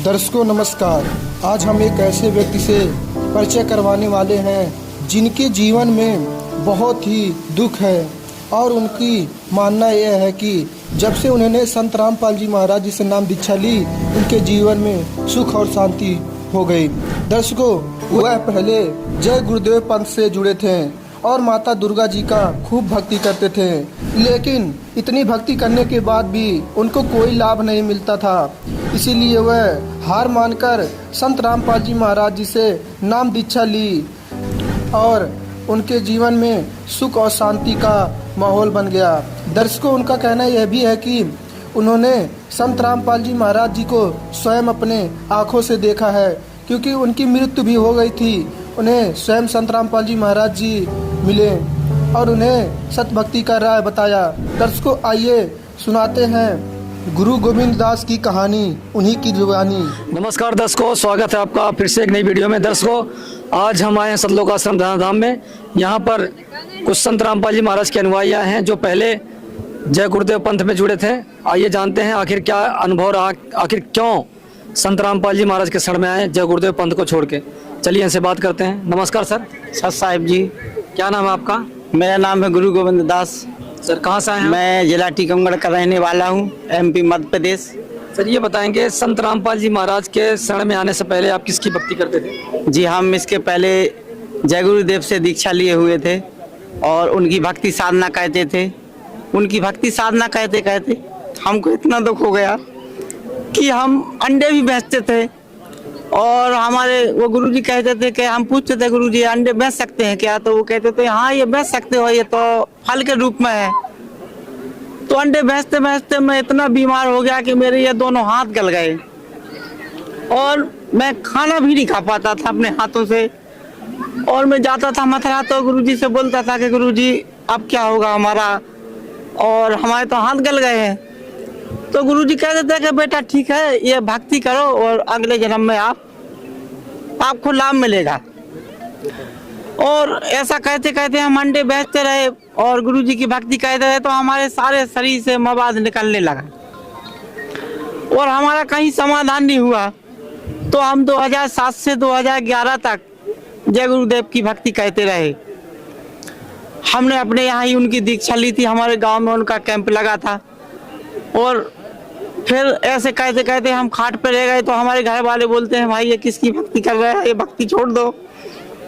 दर्शकों नमस्कार। आज हम एक ऐसे व्यक्ति से परिचय करवाने वाले हैं जिनके जीवन में बहुत ही दुख है और उनकी मानना यह है कि जब से उन्होंने संत रामपाल जी महाराज जी से नाम दीक्षा ली, उनके जीवन में सुख और शांति हो गई। दर्शकों, वह पहले जय गुरुदेव पंथ से जुड़े थे और माता दुर्गा जी का खूब भक्ति करते थे, लेकिन इतनी भक्ति करने के बाद भी उनको कोई लाभ नहीं मिलता था। इसीलिए वह हार मानकर संत रामपाल जी महाराज जी से नाम दीक्षा ली और उनके जीवन में सुख और शांति का माहौल बन गया। दर्शकों, उनका कहना यह भी है कि उन्होंने संत रामपाल जी महाराज जी को स्वयं अपने आँखों से देखा है, क्योंकि उनकी मृत्यु भी हो गई थी। उन्हें स्वयं संत रामपाल जी महाराज जी मिले और उन्हें सत भक्ति का राह बताया। दर्शकों, आइए सुनाते हैं गुरु गोविंद दास की कहानी, उन्हीं की जुबानी। नमस्कार दर्शकों, स्वागत है आपका फिर से एक नई वीडियो में। दर्शकों, आज हम आए हैं सतलोक आश्रम धनाधाम में। यहाँ पर कुछ संत रामपाल जी महाराज के अनुयायी आए हैं जो पहले जय गुरुदेव पंथ में जुड़े थे। आइए जानते हैं आखिर क्या अनुभव रहा, आखिर क्यों संत रामपाल जी महाराज के शरण में आए जय गुरुदेव पंथ को छोड़ के। चलिए इनसे बात करते हैं। नमस्कार सर। सत साहिब जी। क्या नाम है आपका? मेरा नाम है गुरु गोविंद दास। सर कहाँ से आए हैं? मैं जिला टीकमगढ़ का रहने वाला हूँ, MP मध्य प्रदेश। सर ये बताएंगे, संत रामपाल जी महाराज के शरण में आने से पहले आप किसकी भक्ति करते थे? जी, हम इसके पहले जय गुरुदेव से दीक्षा लिए हुए थे और उनकी भक्ति साधना कहते थे। उनकी भक्ति साधना कहते कहते हमको इतना दुख हो गया कि हम अंडे भी बेचते थे और हमारे वो गुरुजी कहते थे कि हम पूछते थे गुरुजी अंडे बेच सकते हैं क्या, तो वो कहते थे हाँ ये बेच सकते हो, ये तो फल के रूप में है। तो अंडे बेचते बेचते मैं इतना बीमार हो गया कि मेरे ये दोनों हाथ गल गए और मैं खाना भी नहीं खा पाता था अपने हाथों से। और मैं जाता था मथुरा तो गुरुजी से बोलता था कि गुरुजी अब क्या होगा हमारा, और हमारे तो हाथ गल गए हैं। तो गुरुजी कहते थे कि बेटा ठीक है, ये भक्ति करो और अगले जन्म में आपको लाभ मिलेगा। और ऐसा कहते कहते हम अंडे बेचते रहे और गुरुजी की भक्ति कहते रहे, तो हमारे सारे शरीर से मवाद निकलने लगा और हमारा कहीं समाधान नहीं हुआ। तो हम 2007 से 2011 तक जय गुरुदेव की भक्ति कहते रहे। हमने अपने यहाँ ही उनकी दीक्षा ली थी, हमारे गांव में उनका कैंप लगा था। और फिर ऐसे कहते कहते हम खाट पे रह गए तो हमारे घर वाले बोलते हैं भाई ये किसकी भक्ति कर रहे हैं, ये भक्ति छोड़ दो।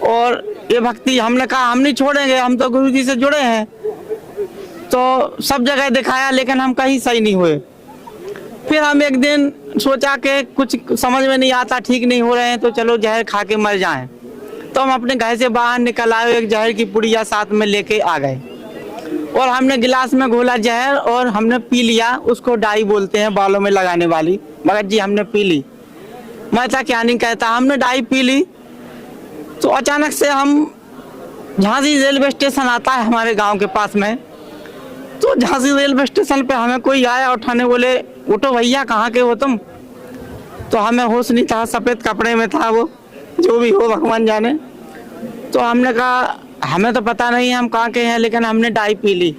और ये भक्ति हमने कहा हम नहीं छोड़ेंगे, हम तो गुरुजी से जुड़े हैं। तो सब जगह दिखाया लेकिन हम कहीं सही नहीं हुए। फिर हम एक दिन सोचा कि कुछ समझ में नहीं आता, ठीक नहीं हो रहे हैं, तो चलो जहर खा के मर जाएं। तो हम अपने घर से बाहर निकल आए, एक जहर की पुड़िया साथ में लेके आ गए और हमने गिलास में घोला जहर और हमने पी लिया। उसको डाई बोलते हैं, बालों में लगाने वाली। मगर जी हमने पी ली, मैं था क्या नहीं कहता, हमने डाई पी ली। तो अचानक से हम झांसी रेलवे स्टेशन आता है हमारे गांव के पास में, तो झांसी रेलवे स्टेशन पे हमें कोई आया उठाने, बोले उठो भैया कहाँ के हो तुम। तो हमें होश नहीं था, सफ़ेद कपड़े में था वो, जो भी हो भगवान जाने। तो हमने कहा हमें तो पता नहीं है हम कहाँ के हैं, लेकिन हमने डाई पी ली।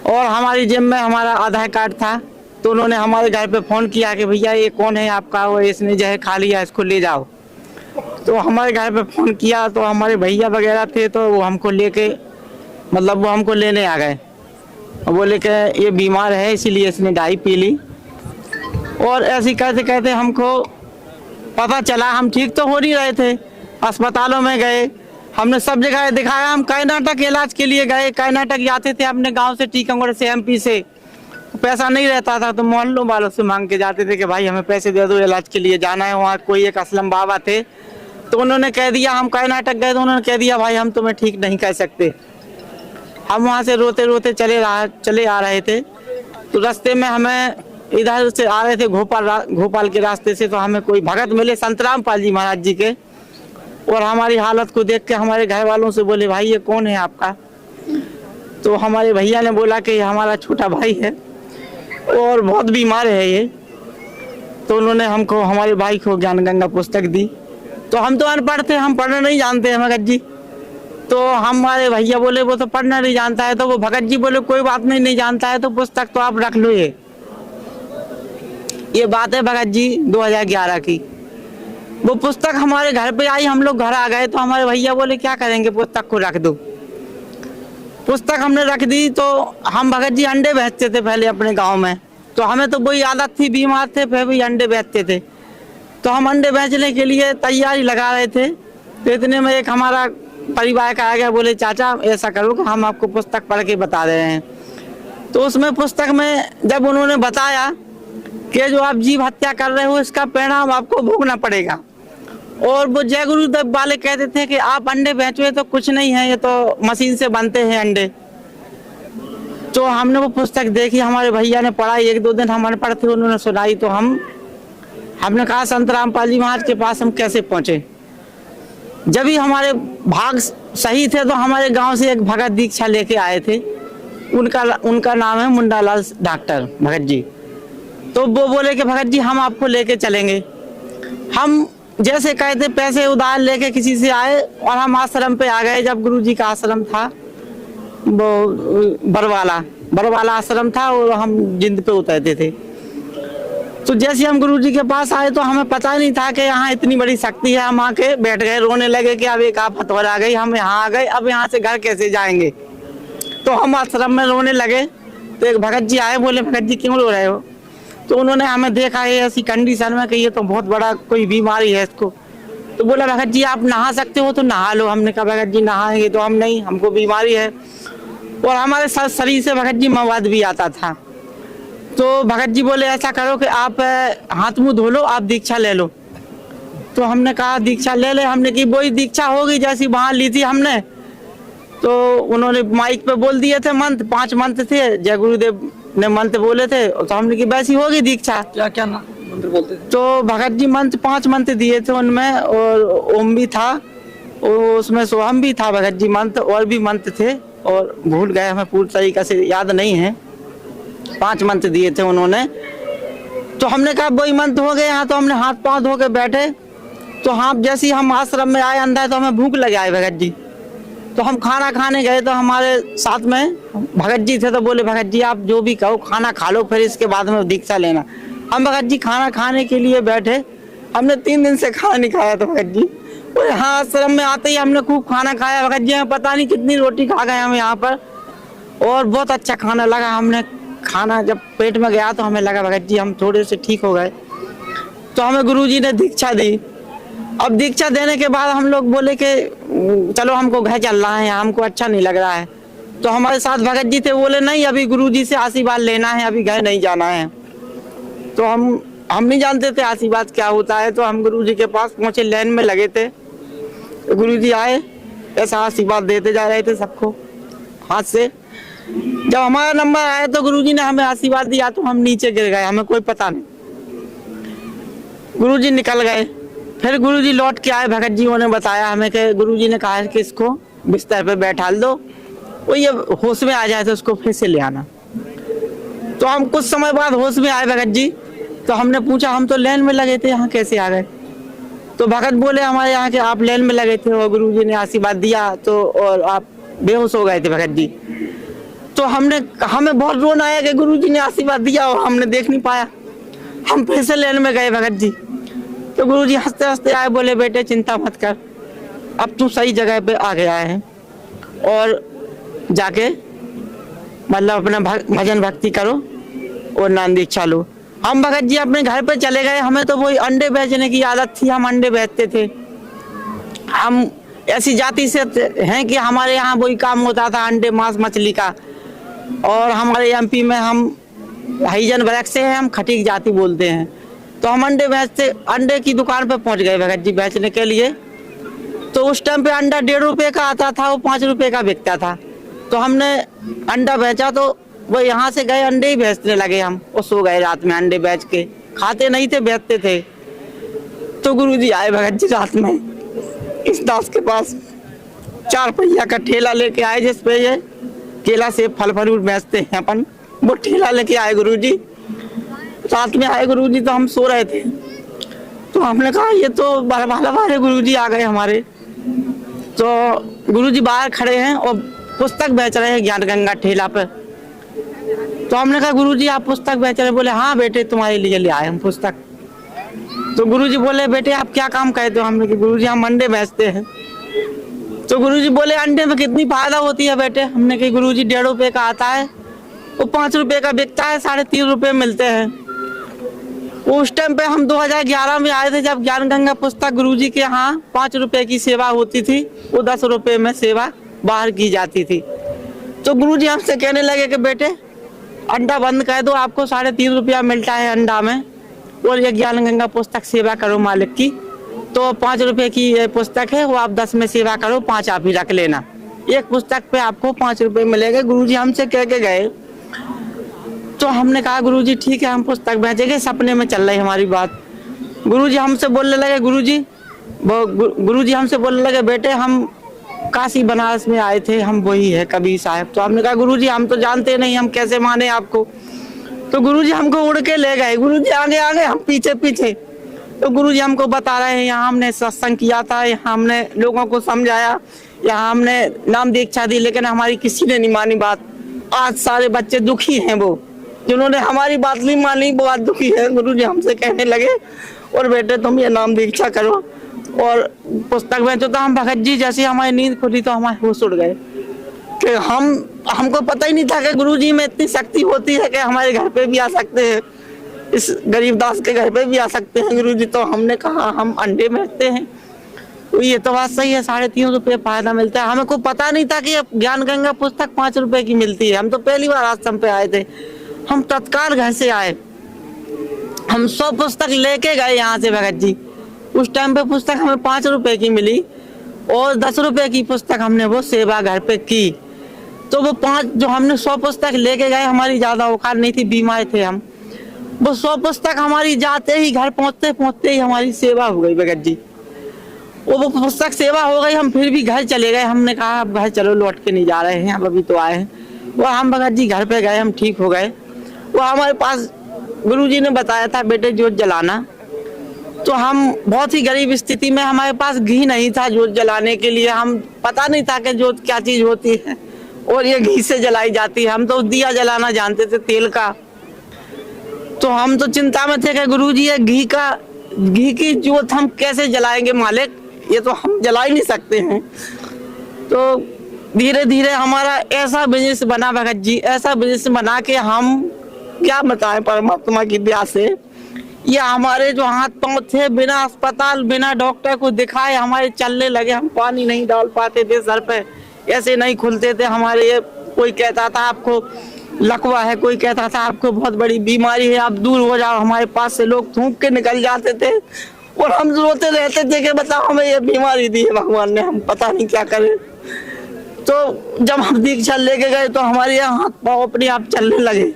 और हमारी जेब में हमारा आधार कार्ड था। तो उन्होंने हमारे घर पे फ़ोन किया कि भैया ये कौन है आपका, वो इसने जहर खा लिया, इसको ले जाओ। तो हमारे घर पे फ़ोन किया तो हमारे भैया वगैरह थे, तो वो हमको लेके वो हमको लेने आ गए और बोले कि ये बीमार है इसीलिए इसने डाई पी ली। और ऐसे कहते कहते हमको पता चला, हम ठीक तो हो नहीं रहे थे, अस्पतालों में गए, हमने सब जगह दिखाया। हम कर्नाटक इलाज के लिए गए, कर्नाटक जाते थे अपने गांव से, टीकमगढ़ से, MP से। पैसा नहीं रहता था तो मोहल्लों वालों से मांग के जाते थे कि भाई हमें पैसे दे दो, इलाज के लिए जाना है। वहाँ कोई एक असलम बाबा थे, तो उन्होंने कह दिया, हम कर्नाटक गए तो उन्होंने कह दिया भाई हम तुम्हें ठीक नहीं कह सकते। हम वहाँ से रोते रोते चले आ रहे थे। तो रास्ते में हमें इधर से आ रहे थे भोपाल के रास्ते से, तो हमें कोई भगत मिले संत रामपाल जी महाराज जी के। और हमारी हालत को देख के हमारे घर वालों से बोले भाई ये कौन है आपका। तो हमारे भैया ने बोला कि ये हमारा छोटा भाई है और बहुत बीमार है ये। तो उन्होंने हमको, हमारे भाई को ज्ञान गंगा पुस्तक दी। तो हम तो अनपढ़ थे, हम पढ़ना नहीं जानते हैं भगत जी। तो हमारे भैया बोले वो तो पढ़ना नहीं जानता है। तो वो भगत जी बोले कोई बात नहीं, नहीं जानता है तो पुस्तक तो आप रख लो ये। ये बात है भगत जी 2011 की। वो पुस्तक हमारे घर पे आई, हम लोग घर आ गए तो हमारे भैया बोले क्या करेंगे, पुस्तक को रख दो। पुस्तक हमने रख दी तो हम भगत जी अंडे बेचते थे पहले अपने गांव में, तो हमें तो वही आदत थी, बीमार थे फिर भी अंडे बेचते थे। तो हम अंडे बेचने के लिए तैयारी लगा रहे थे, तो इतने में एक हमारा परिवार का आ गया, बोले चाचा ऐसा करो कि हम आपको पुस्तक पढ़ के बता रहे हैं। तो उसमें पुस्तक में जब उन्होंने बताया कि जो आप जीव हत्या कर रहे हो इसका परिणाम आपको भोगना पड़ेगा, और वो जय गुरुदेव वाले कहते थे कि आप अंडे बेचो तो कुछ नहीं है, ये तो मशीन से बनते हैं अंडे। तो हमने वो पुस्तक देखी, हमारे भैया ने पढ़ाई, 1-2 दिन हमारे पढ़ते उन्होंने सुनाई, तो हमने कहा संत रामपाल जी महाराज के पास हम कैसे पहुंचे। जब भी हमारे भाग सही थे तो हमारे गांव से एक भगत दीक्षा लेके आए थे, उनका नाम है मुंडालाल डॉक्टर भगत जी। तो वो बोले कि भगत जी हम आपको लेके चलेंगे। हम जैसे कहे थे पैसे उधार लेके किसी से आए और हम आश्रम पे आ गए। जब गुरुजी का आश्रम था वो बरवाला आश्रम था और हम जिंद पे उतरते थे। तो जैसे हम गुरुजी के पास आए तो हमें पता नहीं था कि यहाँ इतनी बड़ी शक्ति है। हम आके बैठ गए, रोने लगे कि अब एक आफत हो आ गई, हम यहाँ आ गए, अब यहाँ से घर कैसे जाएंगे। तो हम आश्रम में रोने लगे तो एक भगत जी आए, बोले भगत जी क्यों रो रहे हो। तो उन्होंने हमें देखा है ऐसी कंडीशन में कि ये तो बहुत बड़ा कोई बीमारी है इसको। तो बोला भगत जी आप नहा सकते हो तो नहा लो। हमने कहा भगत जी नहाएंगे तो हम नहीं, हमको बीमारी है और हमारे साथ शरीर से भगत जी मवाद भी आता था। तो भगत जी बोले ऐसा करो कि आप हाथ मुंह धो लो, आप दीक्षा ले लो। तो हमने कहा दीक्षा ले ले। हमने की वही दीक्षा होगी जैसी वहाँ ली थी हमने। तो उन्होंने माइक पे बोल दिए थे मंत्र, 5 मंत्र थे, जय गुरुदेव ने मंत्र बोले थे, तो हमने की वैसी होगी दीक्षा। क्या क्या मंत्र बोलते थे? तो भगत जी मंत्र 5 मंत्र दिए थे उनमें, और ओम भी था और उसमें सोहम भी था भगत जी मंत्र, और भी मंत्र थे और भूल गए, हमें पूरी तरीके से याद नहीं है। 5 मंत्र दिए थे उन्होंने। तो हमने कहा वही मंत्र हो गए यहाँ। तो हमने हाथ पांव धो के बैठे। तो हाँ जैसे हम आश्रम में आए अंदर तो हमें भूख लगे आए भगत जी। तो हम खाना खाने गए तो हमारे साथ में भगत जी थे। तो बोले भगत जी आप जो भी कहो खाना खा लो, फिर इसके बाद में दीक्षा लेना। हम भगत जी खाना खाने के लिए बैठे, हमने 3 दिन से खाना नहीं खाया था भगत जी। और यहाँ आश्रम में आते ही हमने खूब खाना खाया भगत जी। हमें पता नहीं कितनी रोटी खा गए हम यहाँ पर, और बहुत अच्छा खाना लगा। हमने खाना जब पेट में गया तो हमें लगा भगत जी हम थोड़े से ठीक हो गए। तो हमें गुरुजी ने दीक्षा दी। अब दीक्षा देने के बाद हम लोग बोले कि चलो हमको घर चलना है, हमको अच्छा नहीं लग रहा है। तो हमारे साथ भगत जी थे, बोले नहीं अभी गुरुजी से आशीर्वाद लेना है, अभी घर नहीं जाना है। तो हम नहीं जानते थे आशीर्वाद क्या होता है। तो हम गुरुजी के पास पहुंचे, लाइन में लगे थे। तो गुरुजी आए, ऐसा आशीर्वाद देते जा रहे थे सबको हाथ से। जब हमारा नंबर आया तो गुरुजी ने हमें आशीर्वाद दिया तो हम नीचे गिर गए, हमें कोई पता नहीं। गुरुजी निकल गए, फिर गुरुजी लौट के आए। भगत जी ने बताया हमें कि गुरुजी ने कहा है कि इसको बिस्तर पे बैठा दो, वो ये होश में आ जाए तो उसको फिर से ले आना। तो हम कुछ समय बाद होश में आए भगत जी। तो हमने पूछा हम तो लाइन में लगे थे, यहाँ कैसे आ गए। तो भगत बोले हमारे यहाँ के आप लाइन में लगे थे और गुरुजी ने आशीर्वाद दिया तो और आप बेहोश हो गए थे भगत जी। तो हमें बहुत रोना आया कि गुरुजी ने आशीर्वाद दिया और हमने देख नहीं पाया। हम फिर से लाइन में गए भगत जी। तो गुरुजी हंसते हंसते आए, बोले बेटे चिंता मत कर, अब तू सही जगह पे आ गया है और जाके मतलब अपना भजन भक्ति करो और नाम दीक्षा लो। हम भगत जी अपने घर पे चले गए। हमें तो वही अंडे बेचने की आदत थी, हम अंडे बेचते थे। हम ऐसी जाति से हैं कि हमारे यहाँ वही काम होता था अंडे मांस मछली का। और हमारे एमपी में हम हरिजन वर्ग से हैं, हम खटीक जाति बोलते हैं। तो हम अंडे बेचते, अंडे की दुकान पे पहुंच गए भगत जी बेचने के लिए। तो उस टाइम पे अंडा 1.5 रुपये का आता था, वो 5 रुपये का बिकता था। तो हमने अंडा बेचा तो वो यहाँ से गए अंडे ही बेचने लगे हम, और सो गए रात में अंडे बेच के। खाते नहीं थे, बेचते थे। तो गुरुजी आए भगत जी रात में इस दास के पास, 4 पहिया का ठेला लेके आए जिसपे ये केला से फल फ्रूट बेचते हैं अपन, वो ठेला लेके आए गुरुजी। रात में आए गुरुजी तो हम सो रहे थे। तो हमने कहा ये तो बारह गुरुजी आ गए हमारे। तो गुरुजी बाहर खड़े हैं और पुस्तक बेच रहे हैं ज्ञान गंगा ठेला पे। तो हमने कहा गुरुजी आप पुस्तक बेच रहे हैं? बोले हाँ बेटे तुम्हारे लिए ले आए हम पुस्तक। तो गुरुजी बोले बेटे आप क्या काम करते हो? हमने कहा गुरुजी हम अंडे बेचते हैं। तो गुरुजी बोले अंडे में कितनी फायदा होती है बेटे? हमने कहा गुरुजी 1.5 रुपए का आता है, वो 5 रुपए का बिकता है, 3.5 रुपए मिलते हैं। उस टाइम पे हम 2011 में आए थे जब ज्ञान गंगा पुस्तक गुरुजी के यहाँ 5 रुपए की सेवा होती थी, वो 10 रुपए में सेवा बाहर की जाती थी। तो गुरुजी हमसे कहने लगे कि बेटे अंडा बंद कर दो, आपको 3.5 रुपया मिलता है अंडा में, और ये ज्ञान गंगा पुस्तक सेवा करो मालिक की। तो 5 रुपए की ये पुस्तक है, वो आप 10 में सेवा करो, 5 आप ही रख लेना, एक पुस्तक पे आपको 5 रुपए मिलेंगे। गुरुजी हमसे कह के गए। तो हमने कहा गुरुजी ठीक है हम पुस्तक बेचेंगे। सपने में चल रही हमारी बात। गुरुजी हमसे बोलने लगे गुरुजी हमसे बोलने लगे बेटे हम काशी बनारस में आए थे, हम वही है कबीर साहब। तो हमने कहा गुरुजी हम तो जानते नहीं, हम कैसे माने आपको? तो गुरुजी हमको उड़ के ले गए, गुरुजी आगे आगे हम पीछे पीछे। तो गुरुजी हमको बता रहे हैं यहाँ हमने सत्संग किया था, यहाँ हमने लोगों को समझाया, यहाँ हमने नाम दीक्षा दी, लेकिन हमारी किसी ने नहीं मानी बात। आज सारे बच्चे दुखी हैं, वो जिन्होंने हमारी बात नहीं मानी वो आज दुखी है। गुरुजी हमसे कहने लगे और बेटे तुम ये नाम दीक्षा करो और पुस्तक बेचो। तो हम भगत जी जैसे हमारी नींद खुली तो हमारे होश उड़ गए कि हमको पता ही नहीं था कि गुरुजी में इतनी शक्ति होती है कि हमारे घर पे भी आ सकते हैं, इस गरीबदास के घर पे भी आ सकते हैं गुरुजी। तो हमने कहा हम अंडे बेचते हैं, तो ये तो बात सही है, 3.5 रुपये फायदा मिलता है। हमें को पता नहीं था कि ज्ञान गंगा पुस्तक 5 रुपए की मिलती है। हम तो पहली बार आश्रम पे आए थे, हम तत्काल घर से आए, हम 100 पुस्तक लेके गए यहाँ से भगत जी। उस टाइम पे पुस्तक हमें 5 रुपए की मिली और 10 रुपए की पुस्तक हमने वो सेवा घर पे की। तो वो 5 जो हमने 100 पुस्तक लेके गए, हमारी ज्यादा औकात नहीं थी, बीमार थे हम। वो 100 पुस्तक हमारी जाते ही घर पहुंचते पहुंचते ही हमारी सेवा हो गई भगत जी। वो पुस्तक सेवा हो गई, हम फिर भी घर चले गए। हमने कहा अब घर चलो, लौट के नहीं जा रहे हैं, अब अभी तो आए हैं। वो हम भगत जी घर पे गए, हम ठीक हो गए। वो हमारे पास गुरुजी ने बताया था बेटे जोत जलाना। तो हम बहुत ही गरीब स्थिति में, हमारे पास घी नहीं था जोत जलाने के लिए, हम पता नहीं था कि जोत क्या चीज होती है और ये घी से जलाई जाती है। हम तो दिया जलाना जानते थे तेल का। तो हम तो चिंता में थे कि गुरुजी ये घी की जोत हम कैसे जलाएंगे मालिक, ये तो हम जला ही नहीं सकते हैं। तो धीरे धीरे हमारा ऐसा बिजनेस बना भगत जी, ऐसा बिजनेस बना के हम क्या बताएं परमात्मा की दया से, ये हमारे जो हाथ पांव थे बिना अस्पताल बिना डॉक्टर को दिखाए हमारे चलने लगे। हम पानी नहीं डाल पाते थे सर पे, ऐसे नहीं खुलते थे हमारे। ये कोई कहता था आपको लकवा है, कोई कहता था आपको बहुत बड़ी बीमारी है, आप दूर हो जाओ। हमारे पास से लोग थूक के निकल जाते थे और हम रोते रहते थे कि बताओ हमें ये बीमारी दी है भगवान ने, हम पता नहीं क्या करें। तो जब हम दीक्षा लेके गए तो हमारे यहाँ हाथ पाँव अपने आप चलने लगे।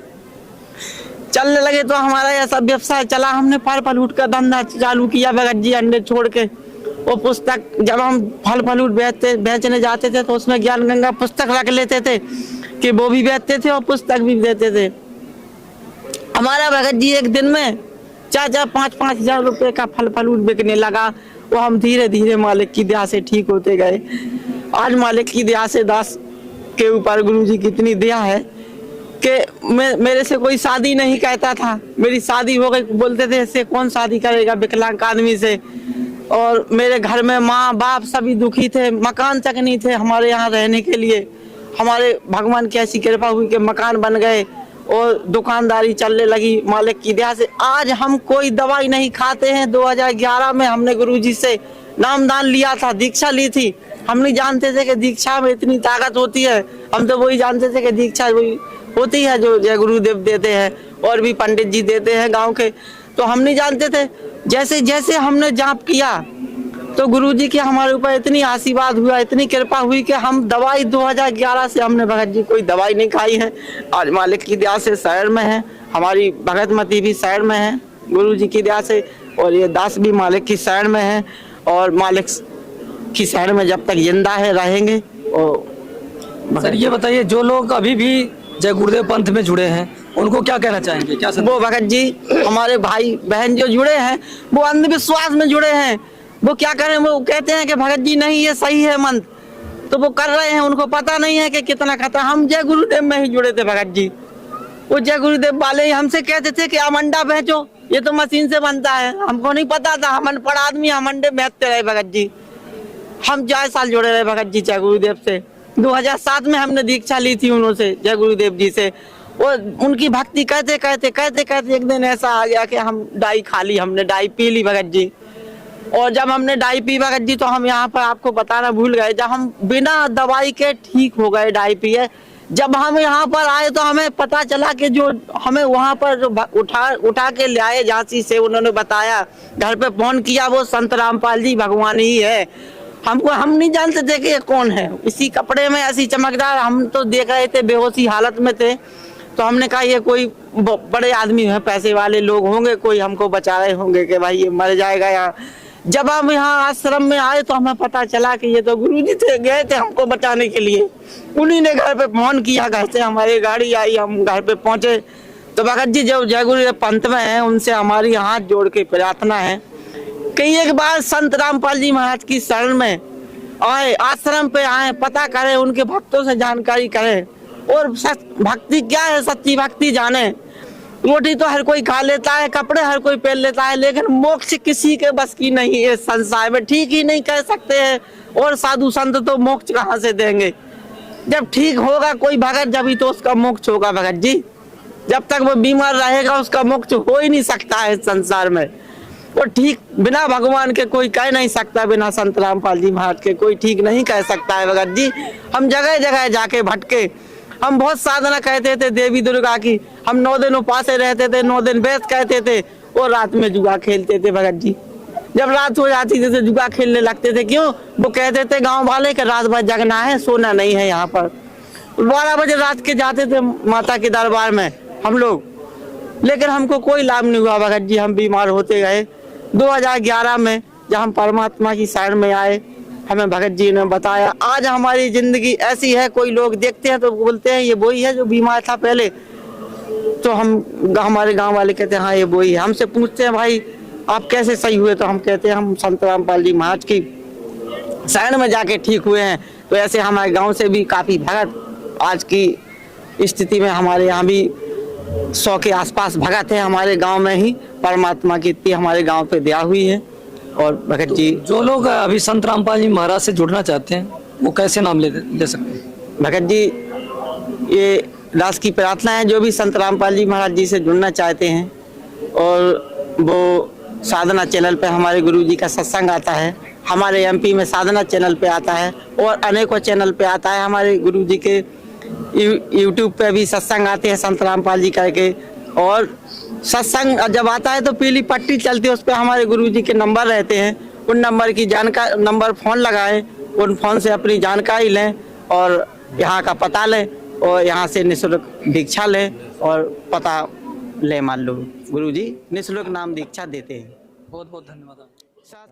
तो हमारा ऐसा व्यवसाय चला, हमने फल फ्रूट का धंधा चालू किया भगत जी अंडे छोड़ के। वो पुस्तक जब हम फल फ्रूट बेचने जाते थे तो उसमें ज्ञान गंगा पुस्तक रख लेते थे कि वो भी बेचते थे और पुस्तक भी देते थे। हमारा भगत जी एक दिन में 4-5 हजार रुपए का फल फ्रूट बिकने लगा। वो हम धीरे धीरे मालिक की दया से ठीक होते गए। आज मालिक की दया से दास के ऊपर गुरुजी की इतनी दया है कि मेरे से कोई शादी नहीं कहता था, मेरी शादी हो गई, बोलते थे इससे कौन शादी करेगा विकलांग आदमी से। और मेरे घर में माँ बाप सभी दुखी थे, मकान तक नहीं थे हमारे यहाँ रहने के लिए। हमारे भगवान की ऐसी कृपा हुई कि मकान बन गए और दुकानदारी चलने लगी मालिक की दया से। आज हम कोई दवाई नहीं खाते हैं। 2011 में हमने गुरुजी से नामदान लिया था, दीक्षा ली थी। हम नहीं जानते थे कि दीक्षा में इतनी ताकत होती है, हम तो वही जानते थे कि दीक्षा वही होती है जो जय गुरुदेव देते हैं और भी पंडित जी देते हैं गांव के। तो हम नहीं जानते थे। जैसे जैसे हमने जाप किया तो गुरुजी की हमारे ऊपर इतनी आशीर्वाद हुआ, इतनी कृपा हुई कि हम दवाई 2011 से हमने भगत जी कोई दवाई नहीं खाई है। आज मालिक की दया से शहर में है, हमारी भगतमती भी शहर में है गुरुजी की दया से, और ये दास भी मालिक की शहर में है और मालिक की शहर में जब तक जिंदा है रहेंगे। और सर ये बताइए जो लोग अभी भी जय गुरुदेव पंथ में जुड़े हैं उनको क्या कहना चाहेंगे? क्या वो भगत जी हमारे भाई बहन जो जुड़े हैं वो अंधविश्वास में जुड़े हैं, वो क्या करें, वो कहते हैं कि भगत जी नहीं ये सही है मंत्र, तो वो कर रहे हैं, उनको पता नहीं है कि कितना खतरा। हम जय गुरुदेव में ही जुड़े थे भगत जी, वो जय गुरुदेव वाले ही हमसे कहते थे कि हम अंडा बेचो, ये तो मशीन से बनता है। हमको नहीं पता था, हम अनपढ़ आदमी, हम अंडे बेचते रहे भगत जी। हम 4 साल जुड़े रहे भगत जी जय गुरुदेव से। 2007 में हमने दीक्षा ली थी उन्होंने, जय गुरुदेव जी से। और उनकी भक्ति कहते कहते एक दिन ऐसा आ गया कि हम डाई खा ली, हमने डाई पी ली भगत जी। और जब हमने डाई पी भगत जी तो हम यहाँ पर आपको बताना भूल गए, जब हम बिना दवाई के ठीक हो गए डाई पिए, जब हम यहाँ पर आए तो हमें पता चला कि जो हमें वहाँ पर जो उठा के ले आए झांसी से, उन्होंने बताया, घर पे फोन किया, वो संत रामपाल जी भगवान ही है। हम नहीं जानते थे कि ये कौन है, इसी कपड़े में ऐसी चमकदार, हम तो देख रहे थे बेहोशी हालत में थे। तो हमने कहा ये कोई बड़े आदमी हैं, पैसे वाले लोग होंगे, कोई हमको बचा रहे होंगे कि भाई ये मर जाएगा यहाँ। जब हम यहाँ आश्रम में आए तो हमें पता चला कि ये तो गुरुजी थे, गए थे हमको बचाने के लिए। उन्हीं ने घर पे फोन किया, घर से हमारी गाड़ी आई, हम घर पे पहुंचे। तो भगत जी जो जय गुरुदेव पंथ में हैं, उनसे हमारी हाथ जोड़ के प्रार्थना है कि एक बार संत रामपाल जी महाराज की शरण में आए, आश्रम पे आए, पता करें, उनके भक्तों से जानकारी करें और भक्ति क्या है, सच्ची भक्ति जाने। रोटी तो हर कोई खा लेता है, कपड़े हर कोई पहन लेता है, लेकिन मोक्ष किसी के बस की नहीं है संसार में, ठीक ही नहीं कह सकते हैं। और साधु संत तो मोक्ष कहाँ से देंगे? जब ठीक होगा कोई भगत, जब ही तो उसका मोक्ष होगा भगत जी। जब तक वो बीमार रहेगा उसका मोक्ष हो ही नहीं सकता है संसार में। और ठीक बिना भगवान के कोई कह नहीं सकता, बिना संत रामपाल जी महाराज के कोई ठीक नहीं कह सकता है भगत जी। हम जगह जगह जाके भटके, हम बहुत साधना कहते थे देवी दुर्गा की, हम 9 दिन उपासे रहते थे, 9 दिन वेद कहते थे और रात में जुआ खेलते थे भगत जी। जब रात हो जाती थी तो जुआ खेलने लगते थे। क्यों? वो कहते थे गांव वाले कि रात भर जगना है, सोना नहीं है यहाँ पर। 12 बजे रात के जाते थे माता के दरबार में हम लोग, लेकिन हमको कोई लाभ नहीं हुआ भगत जी। हम बीमार होते गए। 2011 में जब हम परमात्मा की शरण में आए, हमें भगत जी ने बताया आज हमारी जिंदगी ऐसी है। कोई लोग देखते हैं तो बोलते हैं ये वही है जो बीमार था पहले। तो हम हमारे गांव वाले कहते हैं हाँ ये वही है। हमसे पूछते हैं भाई आप कैसे सही हुए? तो हम कहते हैं हम संत रामपाल जी महाराज की शरण में जाके ठीक हुए हैं। तो ऐसे हमारे गांव से भी काफी भगत आज की स्थिति में हमारे यहाँ भी 100 के आसपास भगत है हमारे गांव में ही। परमात्मा की इतनी हमारे गांव पे दया हुई है। और भगत जी जो लोग अभी संत रामपाल जी महाराज से जुड़ना चाहते हैं वो कैसे नाम ले सकते हैं? भगत जी ये दास की प्रार्थना है, जो भी संत रामपाल जी महाराज जी से जुड़ना चाहते हैं, और वो साधना चैनल पे हमारे गुरुजी का सत्संग आता है, हमारे एमपी में साधना चैनल पे आता है और अनेकों चैनल पे आता है। हमारे गुरुजी के यूट्यूब पे भी सत्संग आते हैं संत रामपाल जी करके। और सत्संग जब आता है तो पीली पट्टी चलती है, उस पर हमारे गुरुजी के नंबर रहते हैं। उन नंबर की जानकारी, नंबर फोन लगाएं, उन फोन से अपनी जानकारी लें और यहाँ का पता लें और यहाँ से निःशुल्क दीक्षा लें और पता ले। मान लो गुरुजी निःशुल्क नाम दीक्षा देते हैं। बहुत बहुत धन्यवाद। साथ